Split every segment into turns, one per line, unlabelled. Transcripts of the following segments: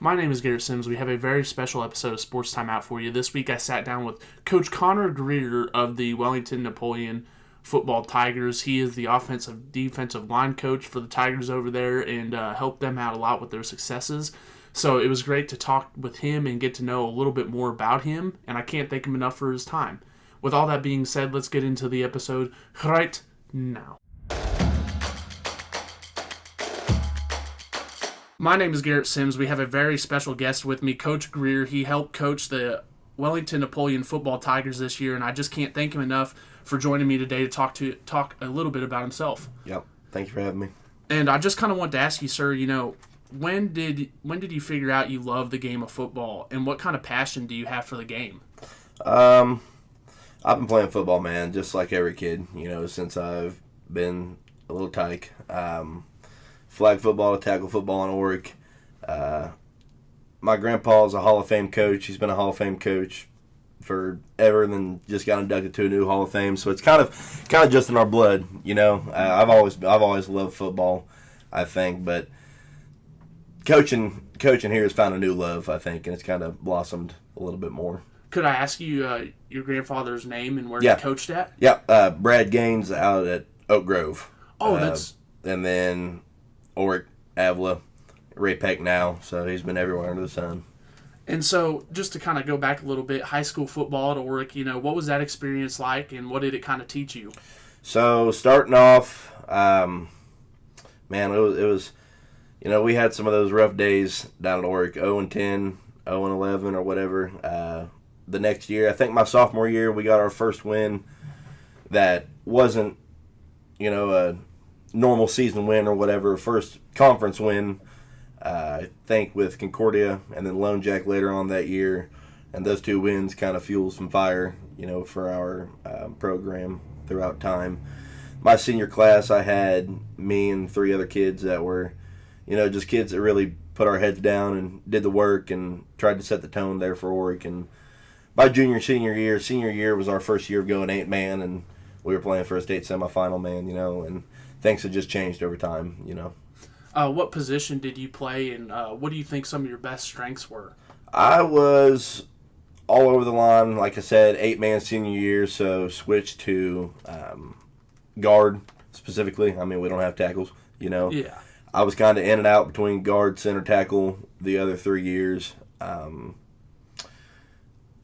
My name is Garrett Sims. We have a very special episode of Sports Time Out for you. This week I sat down with Coach Conner Greer of the Wellington-Napoleon football Tigers. He is the offensive defensive line coach for the Tigers over there and helped them out a lot with their successes. So it was great to talk with him and get to know a little bit more about him, and I can't thank him enough for his time. With all that being said, let's get into the episode right now. My name is Garrett Sims. We have a very special guest with me, Coach Greer. He helped coach the Wellington-Napoleon football Tigers this year, and I just can't thank him enough for joining me today to talk a little bit about himself.
Yep. Thank you for having me.
And I just kind of want to ask you, sir, when did you figure out you love the game of football, and what kind of passion do you have for the game?
I've been playing football, man, just like every kid, since I've been a little tyke. Flag football, tackle football, and work. My grandpa's a Hall of Fame coach. He's been a Hall of Fame coach forever, and then just got inducted to a new Hall of Fame. So it's kind of just in our blood, I've always loved football, I think, but coaching here has found a new love, I think, and it's kind of blossomed a little bit more.
Could I ask you your grandfather's name and where
Yeah.
he coached at?
Yeah, Brad Gaines out at Oak Grove.
Oh, that's...
And then Oric, Avila, Ray Peck now, so he's been everywhere under the sun.
And so, just to kind of go back a little bit, high school football at Oric, what was that experience like, and what did it kind of teach you?
So, starting off, man, it was we had some of those rough days down at Oric, 0-10, 0-11, or whatever. The next year, I think my sophomore year, we got our first win that wasn't, a normal season win or whatever, first conference win, I think with Concordia and then Lone Jack later on that year. And those two wins kind of fueled some fire, for our program throughout time. My senior class, I had me and three other kids that were, just kids that really put our heads down and did the work and tried to set the tone there for Oric. And by senior year was our first year of going 8-man, and we were playing for a state semifinal, man, and things had just changed over time,
What position did you play, and what do you think some of your best strengths were?
I was all over the line, like I said, 8-man senior year, so switched to guard specifically. I mean, we don't have tackles,
Yeah.
I was kind of in and out between guard, center, tackle the other 3 years.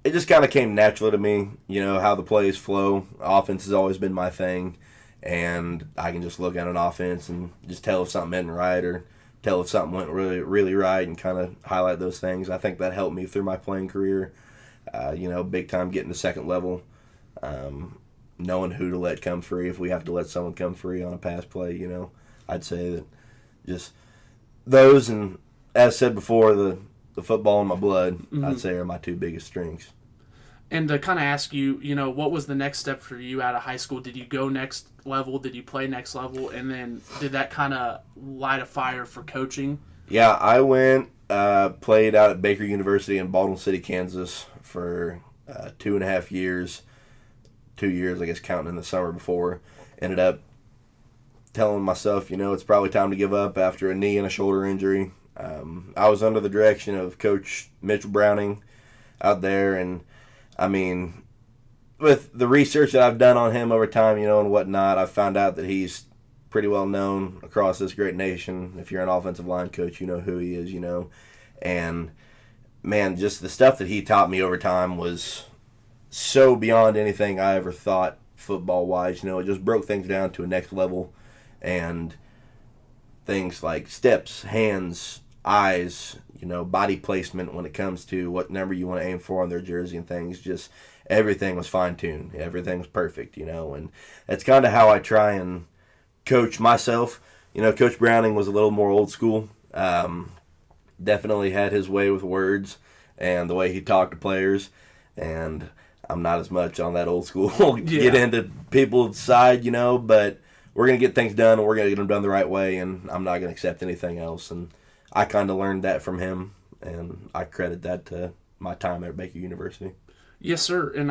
It just kind of came naturally to me, how the plays flow. Offense has always been my thing, and I can just look at an offense and just tell if something isn't right or tell if something went really, really right and kind of highlight those things. I think that helped me through my playing career, big time getting to second level, knowing who to let come free if we have to let someone come free on a pass play, I'd say that just those, and as said before, the football in my blood, I'd say are my two biggest strengths.
And to kind of ask you, what was the next step for you out of high school? Did you go next level? Did you play next level? And then did that kind of light a fire for coaching?
Yeah, I went, played out at Baker University in Baldwin City, Kansas for 2.5 years. 2 years, I guess, counting in the summer before. Ended up telling myself, it's probably time to give up after a knee and a shoulder injury. I was under the direction of Coach Mitchell Browning out there, and I mean, with the research that I've done on him over time, and whatnot, I've found out that he's pretty well known across this great nation. If you're an offensive line coach, you know who he is, and man, just the stuff that he taught me over time was so beyond anything I ever thought football-wise. It just broke things down to a next level, and things like steps, hands, eyes, body placement when it comes to what number you want to aim for on their jersey and things. Just everything was fine-tuned. Everything was perfect, and that's kind of how I try and coach myself. Coach Browning was a little more old school. Definitely had his way with words and the way he talked to players, and I'm not as much on that old school get into people's side, but we're going to get things done, and we're going to get them done the right way, and I'm not going to accept anything else. And I kind of learned that from him, and I credit that to my time at Baker University.
Yes, sir. And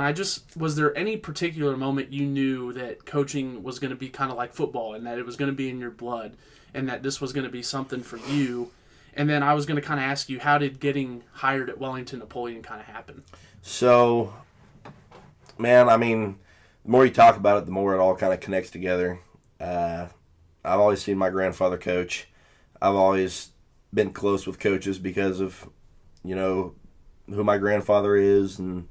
was there any particular moment you knew that coaching was going to be kind of like football and that it was going to be in your blood and that this was going to be something for you? And then I was going to kind of ask you, how did getting hired at Wellington-Napoleon kind of happen?
So, man, I mean, the more you talk about it, the more it all kind of connects together. I've always seen my grandfather coach. I've always been close with coaches because of, who my grandfather is and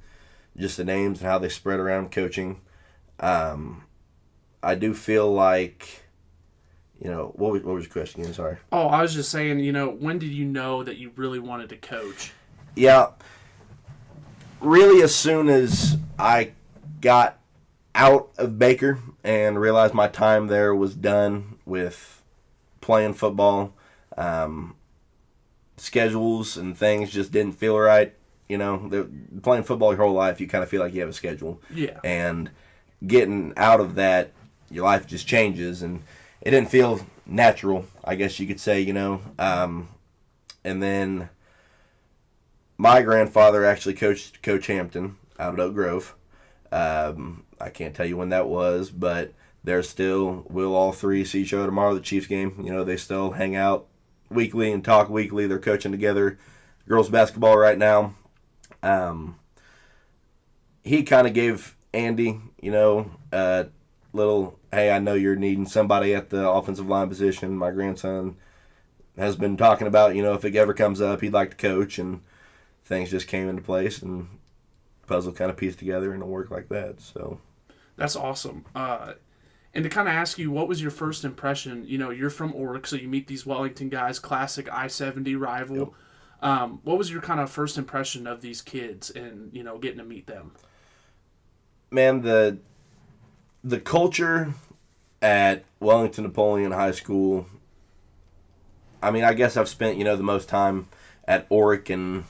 just the names and how they spread around coaching. I do feel like, what was your question again? Sorry.
Oh, I was just saying, when did you know that you really wanted to coach?
Yeah, really as soon as I got out of Baker and realized my time there was done with playing football. Schedules and things just didn't feel right. Playing football your whole life, you kind of feel like you have a schedule.
Yeah.
And getting out of that, your life just changes, and it didn't feel natural, I guess you could say, And then my grandfather actually coached Coach Hampton out at Oak Grove. I can't tell you when that was, but we'll all three see each other tomorrow, the Chiefs game. They still hang out weekly and talk weekly. They're coaching together girls basketball right now. He kind of gave Andy, a little, hey, I know you're needing somebody at the offensive line position. My grandson has been talking about, if it ever comes up, he'd like to coach, and things just came into place, and puzzle kind of pieced together, and it worked like that. So
that's awesome. And to kind of ask you, what was your first impression? You're from Oric, so you meet these Wellington guys, classic I-70 rival. Yep. What was your kind of first impression of these kids and, getting to meet them?
Man, the culture at Wellington-Napoleon High School, I mean, I guess I've spent, the most time at Oric and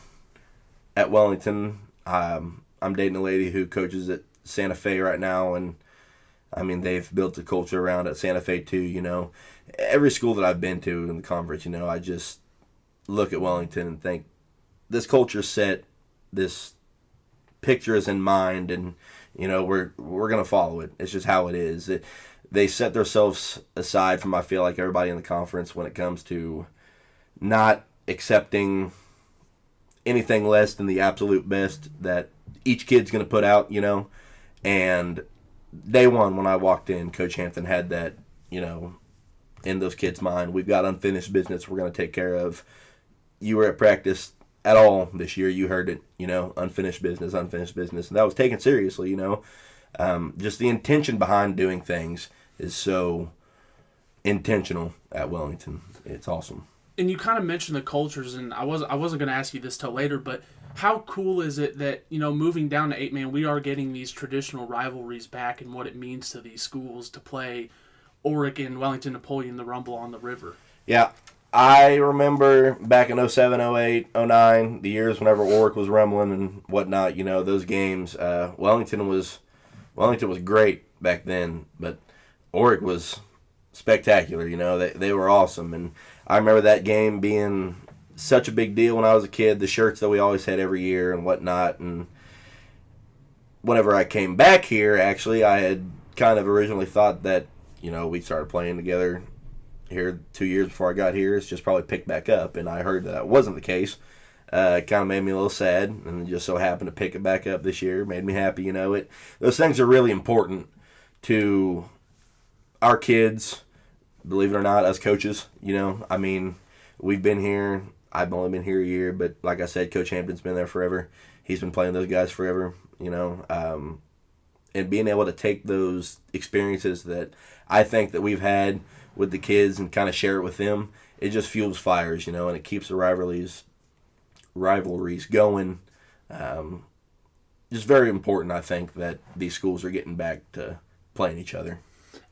at Wellington. I'm dating a lady who coaches at Santa Fe right now, and I mean, they've built a culture around at Santa Fe too, Every school that I've been to in the conference, I just look at Wellington and think, this culture set, this picture is in mind, and, we're going to follow it. It's just how it is. They set themselves aside from, I feel like, everybody in the conference when it comes to not accepting anything less than the absolute best that each kid's going to put out, and day one when I walked in, Coach Hampton had that, in those kids' mind. We've got unfinished business we're going to take care of. You were at practice at all this year, you heard it, unfinished business. And that was taken seriously, Just the intention behind doing things is so intentional at Wellington. It's awesome.
And you kind of mentioned the cultures, and I wasn't going to ask you this till later, but how cool is it that, moving down to 8-man, we are getting these traditional rivalries back and what it means to these schools to play Oric and Wellington-Napoleon, the Rumble on the River?
Yeah, I remember back in 07, 08, 09, the years whenever Oric was rumbling and whatnot, those games. Wellington was great back then, but Oric was spectacular, they were awesome. And I remember that game being such a big deal when I was a kid, the shirts that we always had every year and whatnot. And whenever I came back here, actually, I had kind of originally thought that, we started playing together here 2 years before I got here. It's just probably picked back up, and I heard that wasn't the case. It kind of made me a little sad, and it just so happened to pick it back up this year. Made me happy, Those things are really important to our kids, believe it or not, us coaches, I mean, we've been here. I've only been here a year, but like I said, Coach Hampton's been there forever. He's been playing those guys forever, and being able to take those experiences that I think that we've had with the kids and kind of share it with them, it just fuels fires, and it keeps the rivalries going. Just very important, I think, that these schools are getting back to playing each other.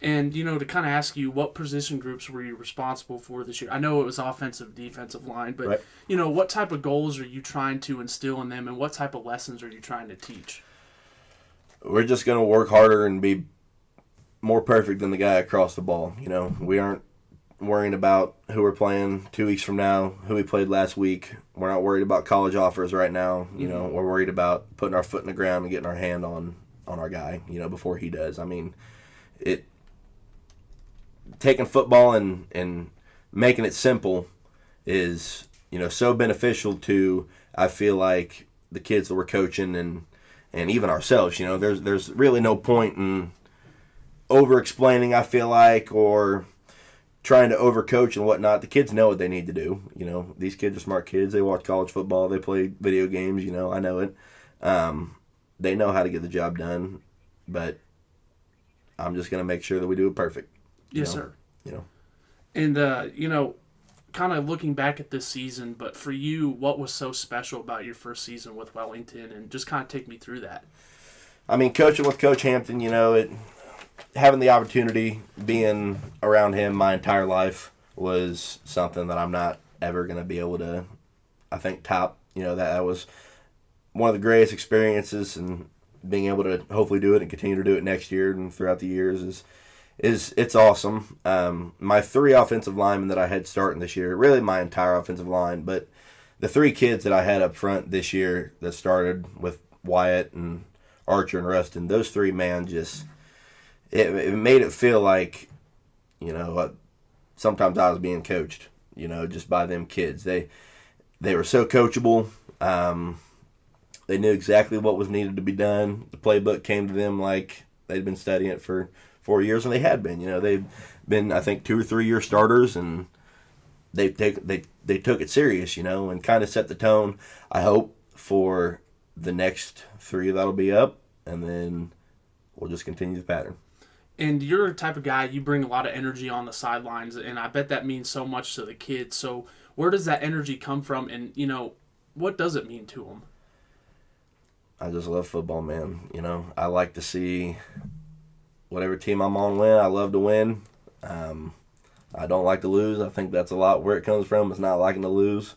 And, to kind of ask you, what position groups were you responsible for this year? I know it was offensive, defensive line, but,
right.
What type of goals are you trying to instill in them, and what type of lessons are you trying to teach?
We're just going to work harder and be more perfect than the guy across the ball. We aren't worrying about who we're playing 2 weeks from now, who we played last week. We're not worried about college offers right now. We're worried about putting our foot in the ground and getting our hand on our guy, before he does. I mean, taking football and making it simple is so beneficial to, I feel like, the kids that we're coaching and even ourselves. There's really no point in over explaining, I feel like, or trying to overcoach and whatnot. The kids know what they need to do. These kids are smart kids. They watch college football. They play video games. I know it. They know how to get the job done, but I'm just going to make sure that we do it perfect.
Yes, sir.
You know.
And, kind of looking back at this season, but for you, what was so special about your first season with Wellington? And just kind of take me through that.
I mean, coaching with Coach Hampton, having the opportunity, being around him my entire life was something that I'm not ever going to be able to, I think, top. That was one of the greatest experiences, and being able to hopefully do it and continue to do it next year and throughout the years is it's awesome. My 3 offensive linemen that I had starting this year, really my entire offensive line, but the 3 kids that I had up front this year that started with Wyatt and Archer and Rustin, those 3 man just it made it feel like sometimes I was being coached, just by them kids. They were so coachable. They knew exactly what was needed to be done. The playbook came to them like they'd been studying it for 4 years, and they had been. They've been, I think, 2 or 3 year starters, and they took it serious, and kind of set the tone, I hope, for the next 3 that'll be up, and then we'll just continue the pattern.
And you're the type of guy, you bring a lot of energy on the sidelines, and I bet that means so much to the kids. So where does that energy come from, and, what does it mean to them?
I just love football, man. I like to see whatever team I'm on win. I love to win. I don't like to lose. I think that's a lot where it comes from. It's not liking to lose.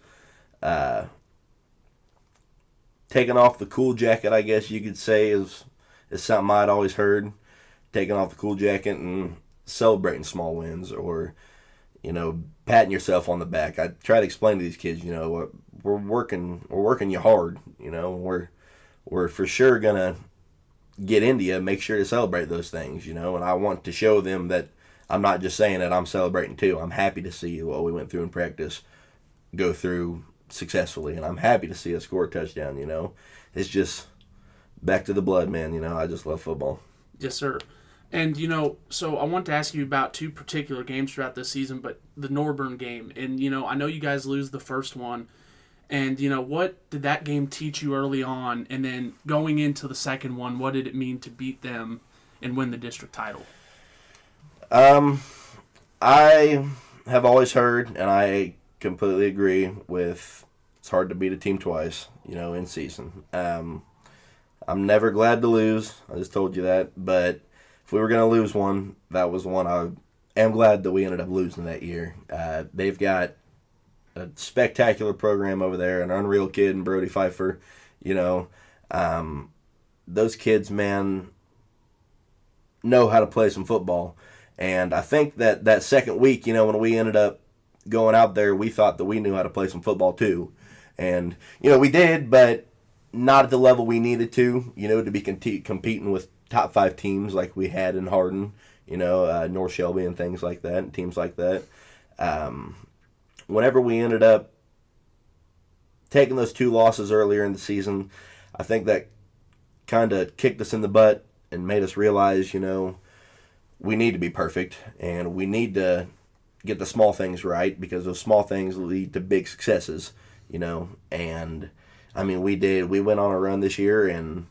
Taking off the cool jacket, I guess you could say, is something I'd always heard. Taking off the cool jacket and celebrating small wins, or patting yourself on the back. I try to explain to these kids, we're working you hard. We're for sure gonna get into you. Make sure to celebrate those things, and I want to show them that I'm not just saying that, I'm celebrating too. I'm happy to see what we went through in practice go through successfully, and I'm happy to see us score a touchdown. It's just back to the blood, man. I just love football.
Yes, sir. And, so I want to ask you about 2 particular games throughout this season, but the Norburn game. And, I know you guys lose the first one. And, what did that game teach you early on? And then going into the second one, what did it mean to beat them and win the district title?
I have always heard, and I completely agree with, it's hard to beat a team twice, in season. I'm never glad to lose. I just told you that. But if we were going to lose one, that was one I am glad that we ended up losing that year. They've got a spectacular program over there, an unreal kid in Brody Pfeiffer. Those kids, man, know how to play some football. And I think that second week, when we ended up going out there, we thought that we knew how to play some football too. And, we did, but not at the level we needed to be competing with top 5 teams like we had in Hardin, North Shelby and things like that, and teams like that. Whenever we ended up taking those 2 losses earlier in the season, I think that kind of kicked us in the butt and made us realize, we need to be perfect, and we need to get the small things right, because those small things lead to big successes, and I mean, we did. We went on a run this year and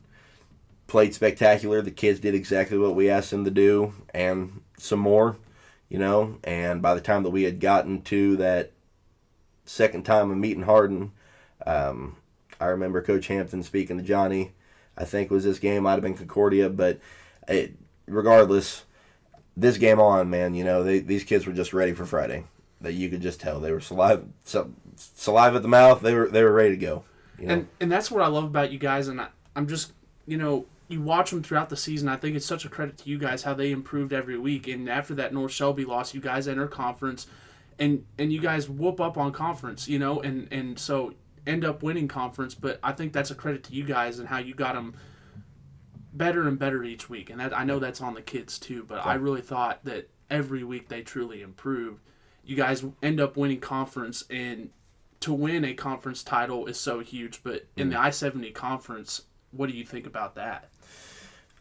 played spectacular. The kids did exactly what we asked them to do, and some more, and by the time that we had gotten to that second time of meeting Hardin, I remember Coach Hampton speaking to Johnny. I think it was this game, might have been Concordia, but regardless, this game on, man, these kids were just ready for Friday. That you could just tell. They were saliva at the mouth. They were ready to go.
And that's what I love about you guys, and I'm just, you watch them throughout the season. I think it's such a credit to you guys how they improved every week. And after that North Shelby loss, you guys enter conference, and you guys whoop up on conference, and so end up winning conference. But I think that's a credit to you guys and how you got them better and better each week. And I know that's on the kids too, but I really thought that every week they truly improved. You guys end up winning conference and to win a conference title is so huge, but in the I-70 conference, what do you think about that?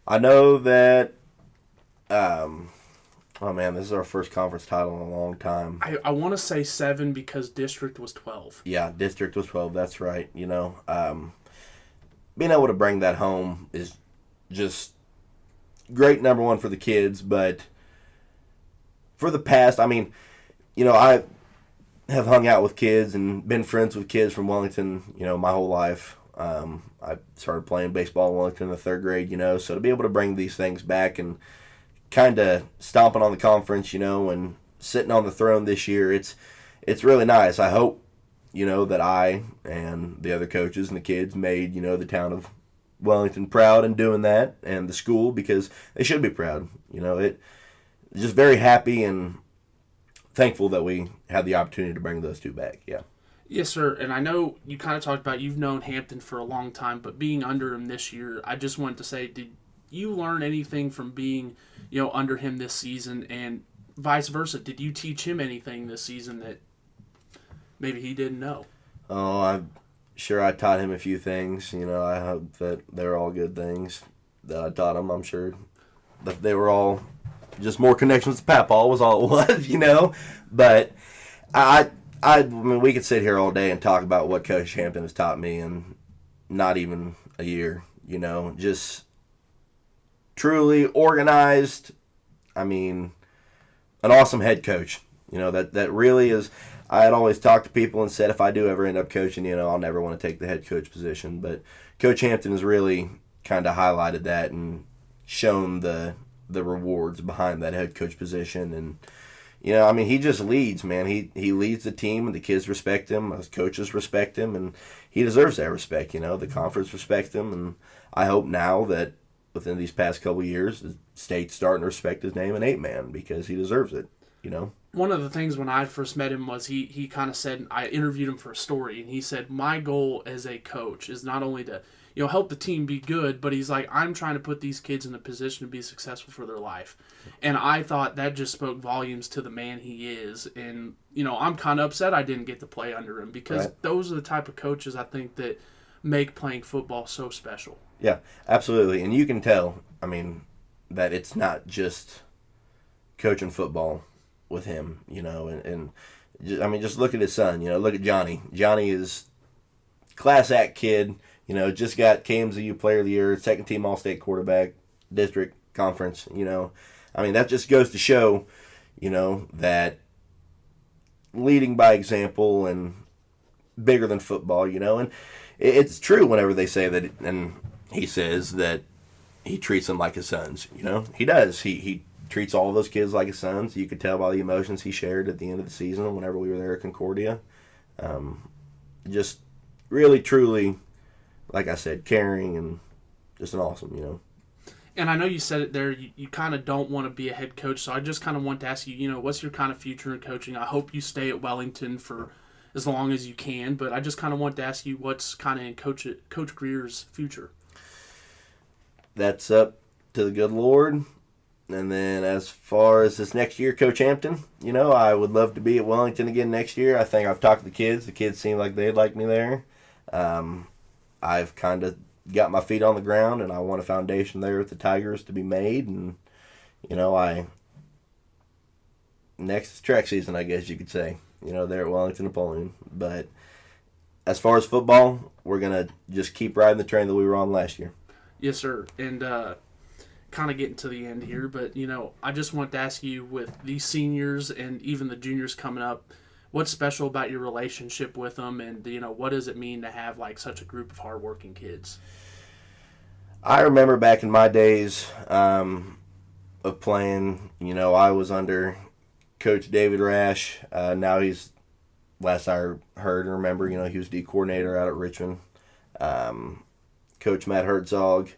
I know that, oh man, this is our first conference title in a long time.
I want to say 7 because district was 12.
Yeah, district was 12, that's right. Being able to bring that home is just great, number one, for the kids, but for the past, I have hung out with kids and been friends with kids from Wellington, my whole life. I started playing baseball in Wellington in the 3rd grade, so to be able to bring these things back and kind of stomping on the conference, and sitting on the throne this year, it's really nice. I hope, that I and the other coaches and the kids made, the town of Wellington proud in doing that, and the school, because they should be proud. Just very happy and thankful that we had the opportunity to bring those two back. Yeah.
Yes, sir. And I know you kind of talked about you've known Hampton for a long time, but being under him this year, I just wanted to say, did you learn anything from being, under him this season, and vice versa? Did you teach him anything this season that maybe he didn't know?
Oh, I'm sure I taught him a few things. I hope that they were all good things that I taught him. I'm sure that they were all just more connections to Papaw was all it was, But I mean, we could sit here all day and talk about what Coach Hampton has taught me in not even a year, just truly organized. I mean, an awesome head coach, that really is. I had always talked to people and said if I do ever end up coaching, I'll never want to take the head coach position. But Coach Hampton has really kind of highlighted that and shown the rewards behind that head coach position. And he just leads, man. He leads the team, and the kids respect him. His coaches respect him, and he deserves that respect. The conference respects him, and I hope now that within these past couple of years, the state's starting to respect his name in 8-man because he deserves it.
One of the things when I first met him was he kind of said, I interviewed him for a story, and he said, my goal as a coach is not only to help the team be good, but he's like, I'm trying to put these kids in a position to be successful for their life. And I thought that just spoke volumes to the man he is. And, I'm kind of upset I didn't get to play under him because those are the type of coaches I think that make playing football so special.
Yeah, absolutely. And you can tell, that it's not just coaching football with him, and just look at his son, look at Johnny. Johnny is class act kid. Just got KMZU Player of the Year, 2nd team All-State quarterback, district, conference, that just goes to show, that leading by example and bigger than football, and it's true whenever they say that, and he says that he treats them like his sons, he does. He treats all of those kids like his sons. You could tell by the emotions he shared at the end of the season whenever we were there at Concordia. Just really, truly, like I said, caring and just an awesome,
And I know you said it there, you kind of don't want to be a head coach, so I just kind of want to ask you, what's your kind of future in coaching? I hope you stay at Wellington for as long as you can, but I just kind of want to ask you what's kind of in Coach Greer's future.
That's up to the good Lord. And then as far as this next year, Coach Hampton, I would love to be at Wellington again next year. I think I've talked to the kids. The kids seem like they'd like me there. I've kind of got my feet on the ground, and I want a foundation there with the Tigers to be made. And, next is track season, I guess you could say, there at Wellington-Napoleon. But as far as football, we're going to just keep riding the train that we were on last year.
Yes, sir. And kind of getting to the end here, but, I just want to ask you, with these seniors and even the juniors coming up, what's special about your relationship with them, and, what does it mean to have, such a group of hardworking kids?
I remember back in my days of playing, I was under Coach David Rash. Now he's, last I heard and remember, he was D coordinator out at Richmond. Coach Matt Herzog.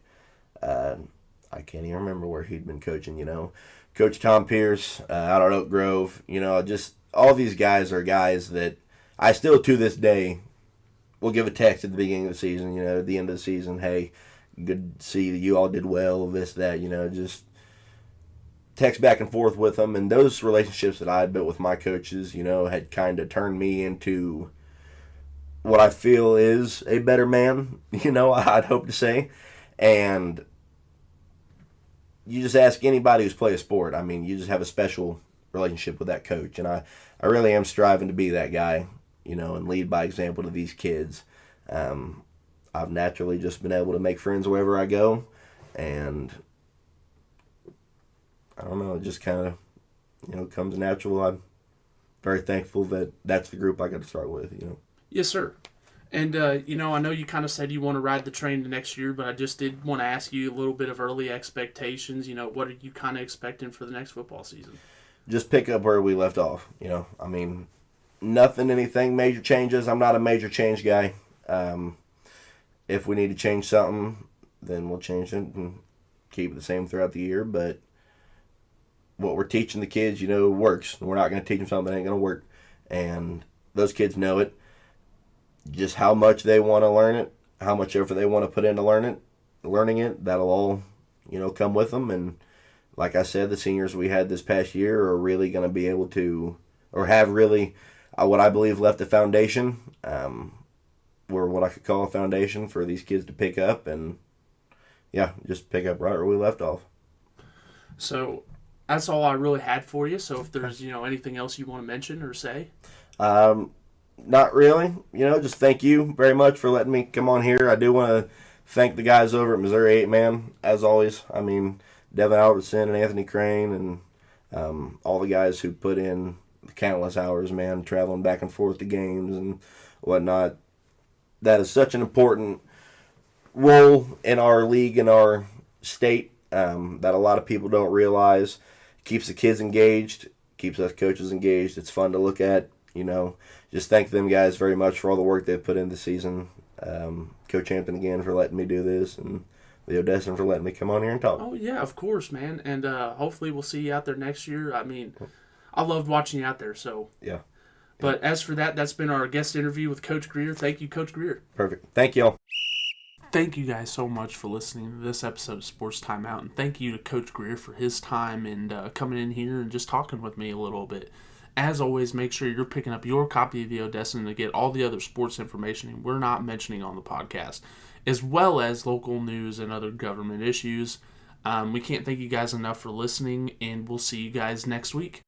I can't even remember where he'd been coaching, Coach Tom Pierce out at Oak Grove. Just all these guys are guys that I still, to this day, will give a text at the beginning of the season, at the end of the season, hey, good to see that you all did well, this, that, just text back and forth with them. And those relationships that I had built with my coaches, had kind of turned me into what I feel is a better man, I'd hope to say. And you just ask anybody who's played a sport. I mean, you just have a special relationship with that coach. And I really am striving to be that guy, and lead by example to these kids. I've naturally just been able to make friends wherever I go. And I don't know, it just kind of, comes natural. I'm very thankful that that's the group I got to start with,
Yes, sir. And, I know you kind of said you want to ride the train the next year, but I just did want to ask you a little bit of early expectations. What are you kind of expecting for the next football season?
Just pick up where we left off, I mean, anything major changes. I'm not a major change guy. If we need to change something, then we'll change it and keep it the same throughout the year. But what we're teaching the kids, works. We're not going to teach them something that ain't going to work. And those kids know it. Just how much they want to learn it, how much effort they want to put into learning it, that'll all, come with them. And like I said, the seniors we had this past year are really going to be able to, or have really, what I believe left a foundation, or what I could call a foundation for these kids to pick up. And, yeah, just pick up right where we left off.
So that's all I really had for you. So if there's, anything else you want to mention or say?
Not really. Just thank you very much for letting me come on here. I do want to thank the guys over at Missouri 8 Man, as always. I mean, Devin Albertson and Anthony Crane and all the guys who put in countless hours, man, traveling back and forth to games and whatnot. That is such an important role in our league, in our state, that a lot of people don't realize. Keeps the kids engaged, keeps us coaches engaged. It's fun to look at, Just thank them guys very much for all the work they've put in this season. Coach Hampton again for letting me do this, and the Odessan for letting me come on here and talk.
Oh, yeah, of course, man. And hopefully we'll see you out there next year. I mean, I loved watching you out there, so.
Yeah.
But as for that, that's been our guest interview with Coach Greer. Thank you, Coach Greer.
Perfect. Thank y'all.
Thank you guys so much for listening to this episode of Sports Timeout. And thank you to Coach Greer for his time and coming in here and just talking with me a little bit. As always, make sure you're picking up your copy of the Odessan to get all the other sports information we're not mentioning on the podcast, as well as local news and other government issues. We can't thank you guys enough for listening, and we'll see you guys next week.